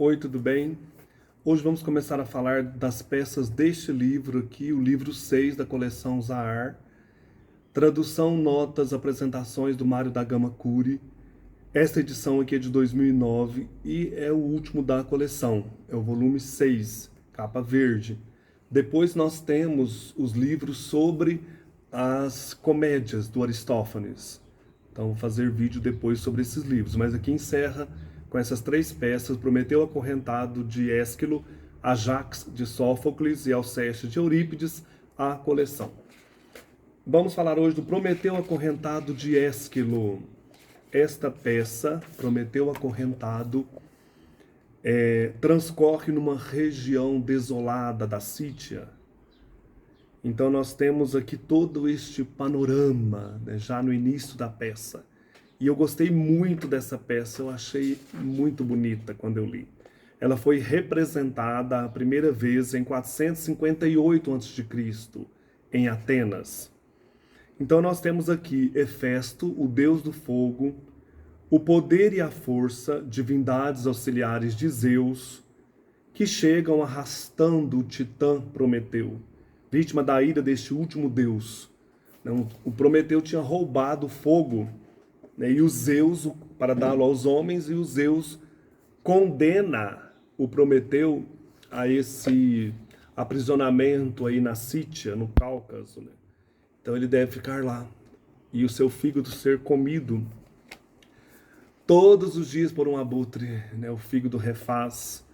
Oi, tudo bem? Hoje vamos começar a falar das peças deste livro aqui, o livro 6 da coleção Zahar. Tradução, notas, apresentações do Mário da Gama Cury. Esta edição aqui é de 2009 e é o último da coleção. É o volume 6, capa verde. Depois nós temos os livros sobre as comédias do Aristófanes. Então vou fazer vídeo depois sobre esses livros, mas aqui encerra com essas três peças: Prometeu Acorrentado de Ésquilo, Ajax de Sófocles e Alceste de Eurípides, a coleção. Vamos falar hoje do Prometeu Acorrentado de Ésquilo. Esta peça, Prometeu Acorrentado, transcorre numa região desolada da Sítia. Então nós temos aqui todo este panorama, né, já no início da peça. E eu gostei muito dessa peça, eu achei muito bonita quando eu li. Ela foi representada a primeira vez em 458 a.C., em Atenas. Então nós temos aqui Hefesto, o deus do fogo, o poder e a força, divindades auxiliares de Zeus, que chegam arrastando o titã Prometeu, vítima da ira deste último deus. O Prometeu tinha roubado o fogo, né, e o Zeus, para dá-lo aos homens, e o Zeus condena o Prometeu a esse aprisionamento aí na Sítia, no Cáucaso, né? Então ele deve ficar lá e o seu fígado ser comido todos os dias por um abutre, né? O fígado refaz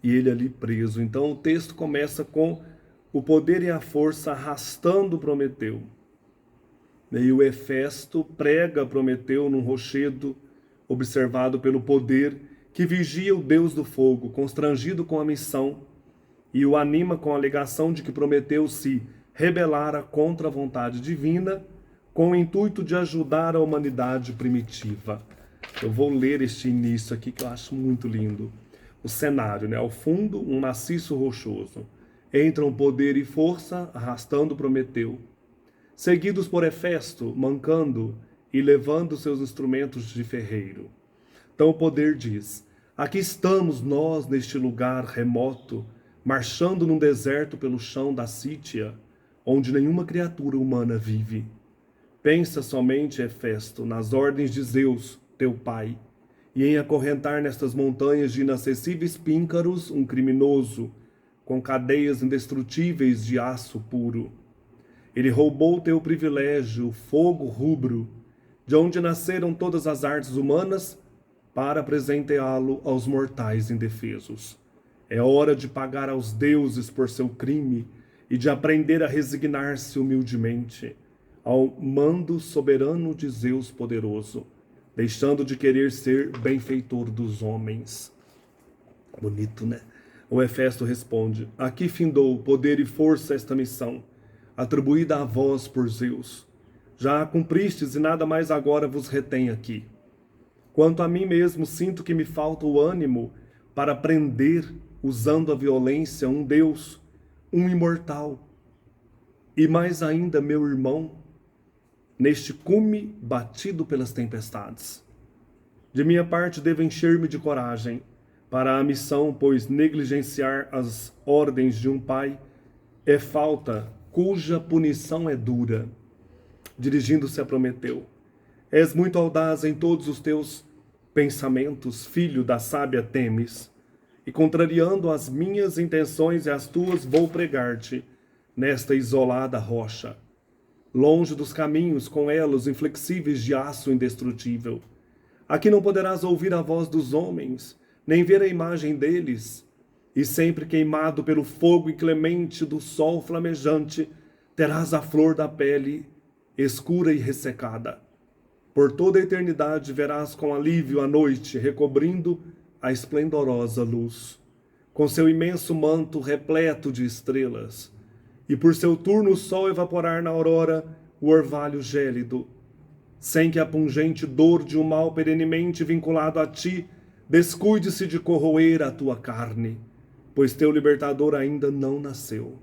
e ele ali preso. Então o texto começa com o poder e a força arrastando Prometeu. E o Hefesto prega Prometeu num rochedo, observado pelo poder, que vigia o deus do fogo, constrangido com a missão, e o anima com a alegação de que Prometeu se rebelara contra a vontade divina, com o intuito de ajudar a humanidade primitiva. Eu vou ler este início aqui, que eu acho muito lindo. O cenário, né? Ao fundo, um maciço rochoso. Entram poder e força, arrastando Prometeu, seguidos por Hefesto, mancando e levando seus instrumentos de ferreiro. Então o poder diz: aqui estamos nós neste lugar remoto, marchando num deserto pelo chão da Sítia, onde nenhuma criatura humana vive. Pensa somente, Hefesto, nas ordens de Zeus, teu pai, e em acorrentar nestas montanhas de inacessíveis píncaros um criminoso, com cadeias indestrutíveis de aço puro. Ele roubou teu privilégio, fogo rubro, de onde nasceram todas as artes humanas, para presenteá-lo aos mortais indefesos. É hora de pagar aos deuses por seu crime e de aprender a resignar-se humildemente ao mando soberano de Zeus poderoso, deixando de querer ser benfeitor dos homens. Bonito, né? O Hefesto responde: aqui findou poder e força esta missão, atribuída a vós por Zeus. Já a cumpristes e nada mais agora vos retém aqui. Quanto a mim mesmo, sinto que me falta o ânimo para prender, usando a violência, um Deus, um imortal. E mais ainda, meu irmão, neste cume batido pelas tempestades. De minha parte, devo encher-me de coragem para a missão, pois negligenciar as ordens de um pai é falta cuja punição é dura. Dirigindo-se a Prometeu: és muito audaz em todos os teus pensamentos, filho da sábia Temis, e contrariando as minhas intenções e as tuas, vou pregar-te nesta isolada rocha, longe dos caminhos com elos inflexíveis de aço indestrutível. Aqui não poderás ouvir a voz dos homens, nem ver a imagem deles, e sempre queimado pelo fogo inclemente do sol flamejante, terás a flor da pele escura e ressecada. Por toda a eternidade verás com alívio a noite recobrindo a esplendorosa luz, com seu imenso manto repleto de estrelas, e por seu turno o sol evaporar na aurora o orvalho gélido, sem que a pungente dor de um mal perenemente vinculado a ti descuide-se de corroer a tua carne, pois teu libertador ainda não nasceu.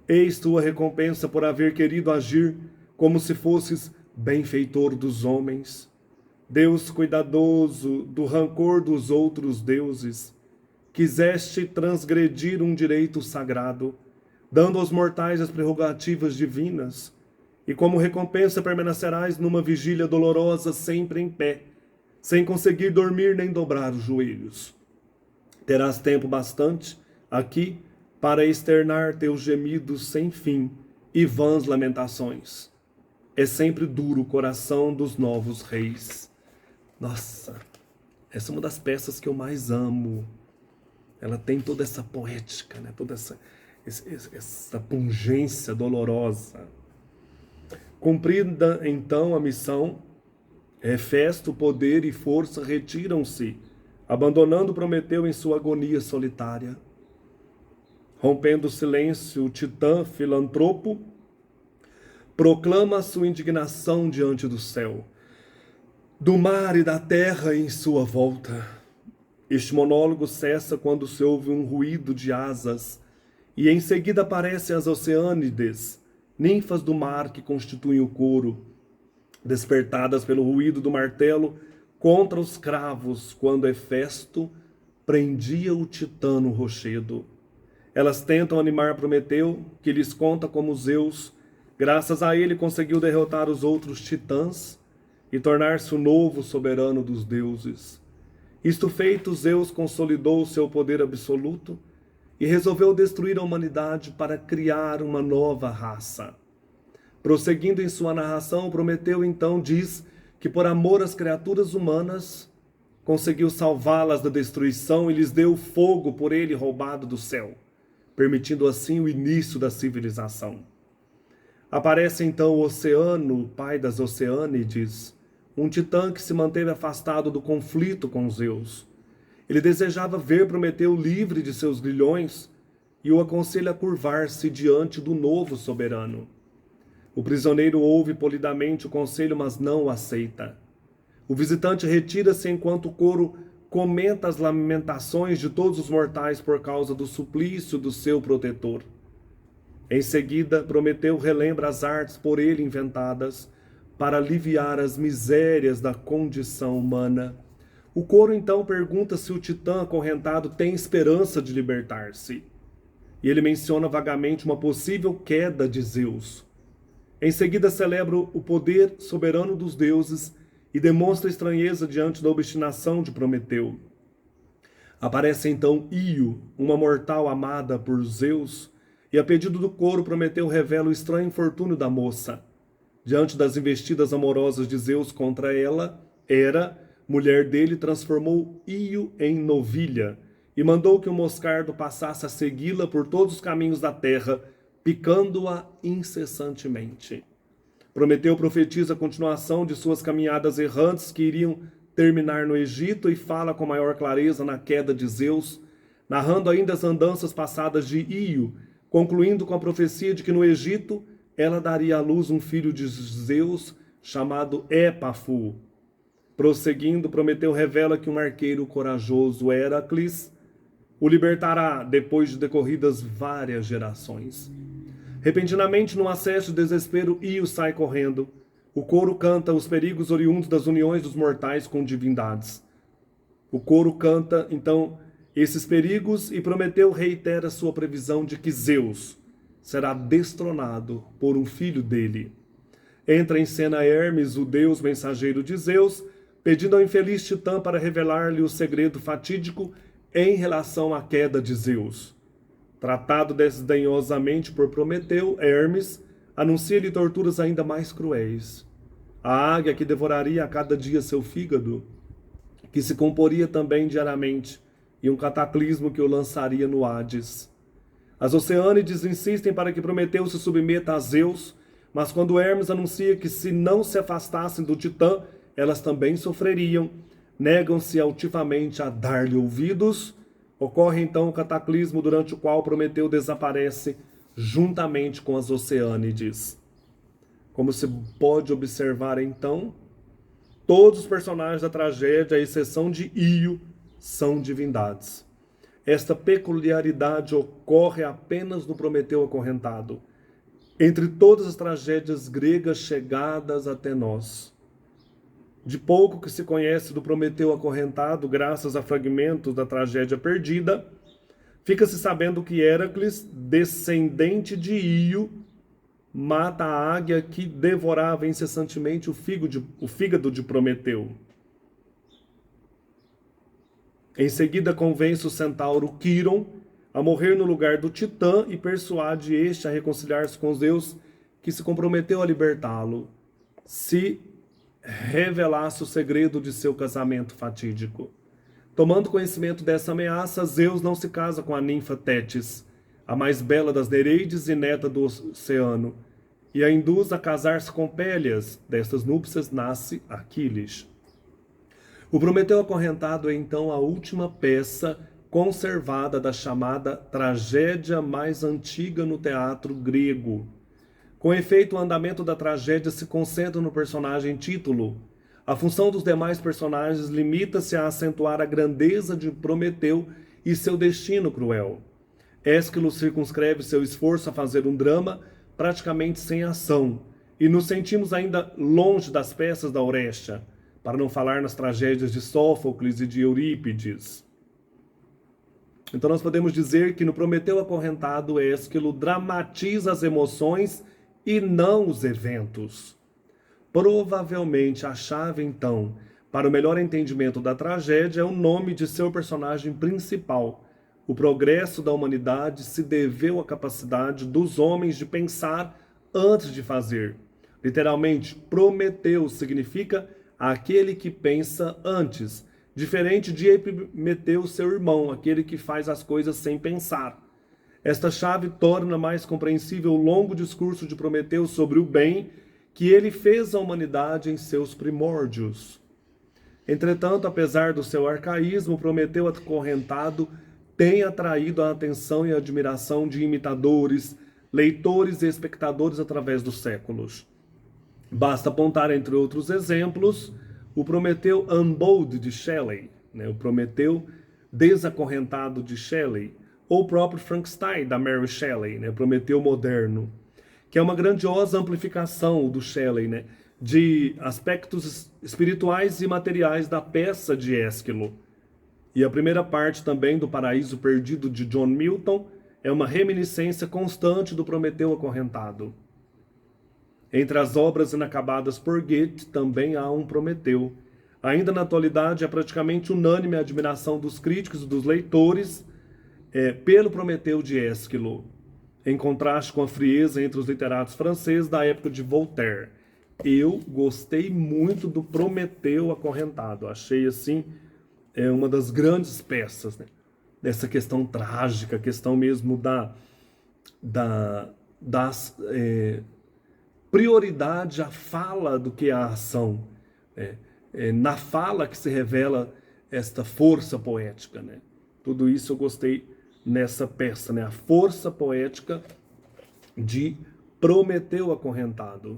Eis tua recompensa por haver querido agir como se fosses benfeitor dos homens, Deus cuidadoso do rancor dos outros deuses, quiseste transgredir um direito sagrado, dando aos mortais as prerrogativas divinas, e como recompensa permanecerás numa vigília dolorosa sempre em pé, sem conseguir dormir nem dobrar os joelhos. Terás tempo bastante aqui para externar teus gemidos sem fim e vãs lamentações. É sempre duro o coração dos novos reis. Nossa, essa é uma das peças que eu mais amo. Ela tem toda essa poética, né? Toda essa pungência dolorosa. Cumprida então a missão, Hefesto, poder e força retiram-se, abandonando Prometeu em sua agonia solitária. Rompendo o silêncio, o titã filantropo proclama sua indignação diante do céu, do mar e da terra em sua volta. Este monólogo cessa quando se ouve um ruído de asas, e em seguida aparecem as Oceânides, ninfas do mar que constituem o coro, despertadas pelo ruído do martelo contra os cravos, quando Hefesto prendia o titã no rochedo. Elas tentam animar Prometeu, que lhes conta como Zeus, graças a ele, conseguiu derrotar os outros titãs e tornar-se o novo soberano dos deuses. Isto feito, Zeus consolidou seu poder absoluto e resolveu destruir a humanidade para criar uma nova raça. Prosseguindo em sua narração, Prometeu então diz que por amor às criaturas humanas, conseguiu salvá-las da destruição e lhes deu fogo por ele roubado do céu, permitindo assim o início da civilização. Aparece então o Oceano, pai das Oceânides, um titã que se manteve afastado do conflito com Zeus. Ele desejava ver Prometeu livre de seus grilhões e o aconselha a curvar-se diante do novo soberano. O prisioneiro ouve polidamente o conselho, mas não o aceita. O visitante retira-se enquanto o coro comenta as lamentações de todos os mortais por causa do suplício do seu protetor. Em seguida, Prometeu relembra as artes por ele inventadas para aliviar as misérias da condição humana. O coro então pergunta se o titã acorrentado tem esperança de libertar-se. E ele menciona vagamente uma possível queda de Zeus. Em seguida, celebra o poder soberano dos deuses e demonstra estranheza diante da obstinação de Prometeu. Aparece então Io, uma mortal amada por Zeus, e a pedido do coro, Prometeu revela o estranho infortúnio da moça. Diante das investidas amorosas de Zeus contra ela, Hera, mulher dele, transformou Io em novilha e mandou que o moscardo passasse a segui-la por todos os caminhos da terra, picando-a incessantemente. Prometeu profetiza a continuação de suas caminhadas errantes que iriam terminar no Egito e fala com maior clareza na queda de Zeus, narrando ainda as andanças passadas de Io, concluindo com a profecia de que no Egito ela daria à luz um filho de Zeus chamado Épafu. Prosseguindo, Prometeu revela que um arqueiro corajoso, Heracles, o libertará depois de decorridas várias gerações. Repentinamente, num acesso de desespero, Io sai correndo. O coro canta os perigos oriundos das uniões dos mortais com divindades. O coro canta, então, esses perigos e Prometeu reitera sua previsão de que Zeus será destronado por um filho dele. Entra em cena Hermes, o deus mensageiro de Zeus, pedindo ao infeliz titã para revelar-lhe o segredo fatídico em relação à queda de Zeus. Tratado desdenhosamente por Prometeu, Hermes anuncia-lhe torturas ainda mais cruéis. A águia que devoraria a cada dia seu fígado, que se comporia também diariamente, e um cataclismo que o lançaria no Hades. As Oceânides insistem para que Prometeu se submeta a Zeus, mas quando Hermes anuncia que se não se afastassem do titã, elas também sofreriam, negam-se altivamente a dar-lhe ouvidos. Ocorre então o cataclismo durante o qual Prometeu desaparece juntamente com as Oceânides. Como se pode observar então, todos os personagens da tragédia, à exceção de Io, são divindades. Esta peculiaridade ocorre apenas no Prometeu acorrentado, entre todas as tragédias gregas chegadas até nós. De pouco que se conhece do Prometeu acorrentado, graças a fragmentos da tragédia perdida, fica-se sabendo que Héracles, descendente de Ío, mata a águia que devorava incessantemente o fígado de Prometeu. Em seguida, convence o centauro Quiron a morrer no lugar do Titã e persuade este a reconciliar-se com Zeus, que se comprometeu a libertá-lo, se revelasse o segredo de seu casamento fatídico. Tomando conhecimento dessa ameaça, Zeus não se casa com a ninfa Tétis, a mais bela das Nereides e neta do oceano, e a induz a casar-se com Pélias. Destas núpcias nasce Aquiles. O Prometeu acorrentado é então a última peça conservada da chamada tragédia mais antiga no teatro grego. Com efeito, o andamento da tragédia se concentra no personagem título. A função dos demais personagens limita-se a acentuar a grandeza de Prometeu e seu destino cruel. Ésquilo circunscreve seu esforço a fazer um drama praticamente sem ação, e nos sentimos ainda longe das peças da Oréstia, para não falar nas tragédias de Sófocles e de Eurípides. Então nós podemos dizer que no Prometeu acorrentado, Ésquilo dramatiza as emoções e não os eventos. Provavelmente a chave, então, para o melhor entendimento da tragédia é o nome de seu personagem principal. O progresso da humanidade se deveu à capacidade dos homens de pensar antes de fazer. Literalmente, Prometeu significa aquele que pensa antes, diferente de Epimeteu, seu irmão, aquele que faz as coisas sem pensar. Esta chave torna mais compreensível o longo discurso de Prometeu sobre o bem que ele fez à humanidade em seus primórdios. Entretanto, apesar do seu arcaísmo, Prometeu acorrentado tem atraído a atenção e a admiração de imitadores, leitores e espectadores através dos séculos. Basta apontar, entre outros exemplos, o Prometeu Unbowed de Shelley, o Prometeu desacorrentado de Shelley, ou o próprio Frankenstein da Mary Shelley, Prometeu moderno, que é uma grandiosa amplificação do Shelley, de aspectos espirituais e materiais da peça de Ésquilo. E a primeira parte também do Paraíso Perdido de John Milton é uma reminiscência constante do Prometeu acorrentado. Entre as obras inacabadas por Goethe também há um Prometeu. Ainda na atualidade é praticamente unânime a admiração dos críticos e dos leitores pelo Prometeu de Ésquilo, em contraste com a frieza entre os literatos franceses da época de Voltaire. Eu gostei muito do Prometeu acorrentado. Achei assim uma das grandes peças, dessa questão trágica, questão mesmo das prioridade à fala do que a ação. Na fala que se revela esta força poética. Tudo isso eu gostei nessa peça, a força poética de Prometeu acorrentado.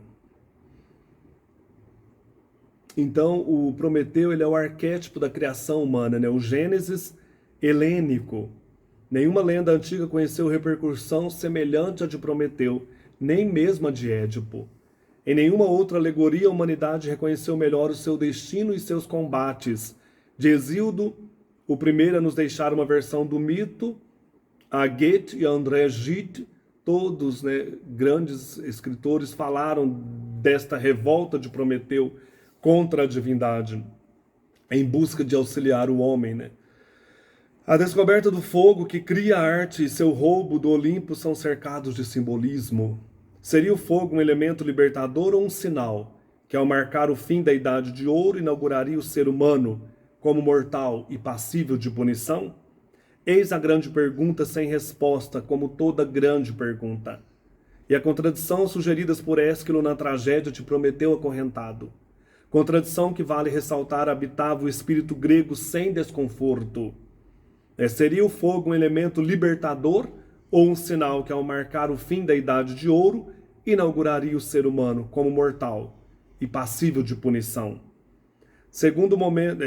Então, o Prometeu ele é o arquétipo da criação humana, o Gênesis helênico. Nenhuma lenda antiga conheceu repercussão semelhante à de Prometeu, nem mesmo a de Édipo. Em nenhuma outra alegoria a humanidade reconheceu melhor o seu destino e seus combates. De Hesíodo, o primeiro a nos deixar uma versão do mito, a Goethe e a André Gide, todos grandes escritores, falaram desta revolta de Prometeu contra a divindade, em busca de auxiliar o homem. A descoberta do fogo que cria a arte e seu roubo do Olimpo são cercados de simbolismo. Seria o fogo um elemento libertador ou um sinal que, ao marcar o fim da Idade de Ouro, inauguraria o ser humano como mortal e passível de punição? Eis a grande pergunta sem resposta, como toda grande pergunta. E a contradição sugeridas por Ésquilo na tragédia de Prometeu acorrentado. Contradição que vale ressaltar habitava o espírito grego sem desconforto. Seria o fogo um elemento libertador ou um sinal que, ao marcar o fim da Idade de Ouro, inauguraria o ser humano como mortal e passível de punição? Segundo momento,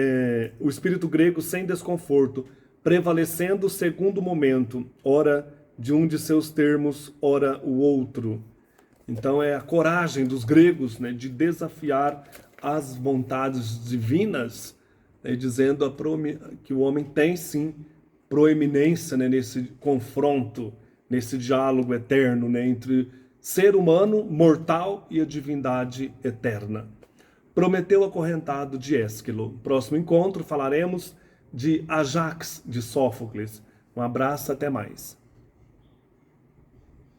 o espírito grego sem desconforto, prevalecendo o segundo momento, ora de um de seus termos, ora o outro. Então é a coragem dos gregos de desafiar as vontades divinas, né, dizendo que o homem tem sim proeminência, né, nesse confronto, nesse diálogo eterno, né, entre ser humano mortal e a divindade eterna. Prometeu acorrentado de Ésquilo. No próximo encontro falaremos de Ajax de Sófocles. Um abraço, até mais.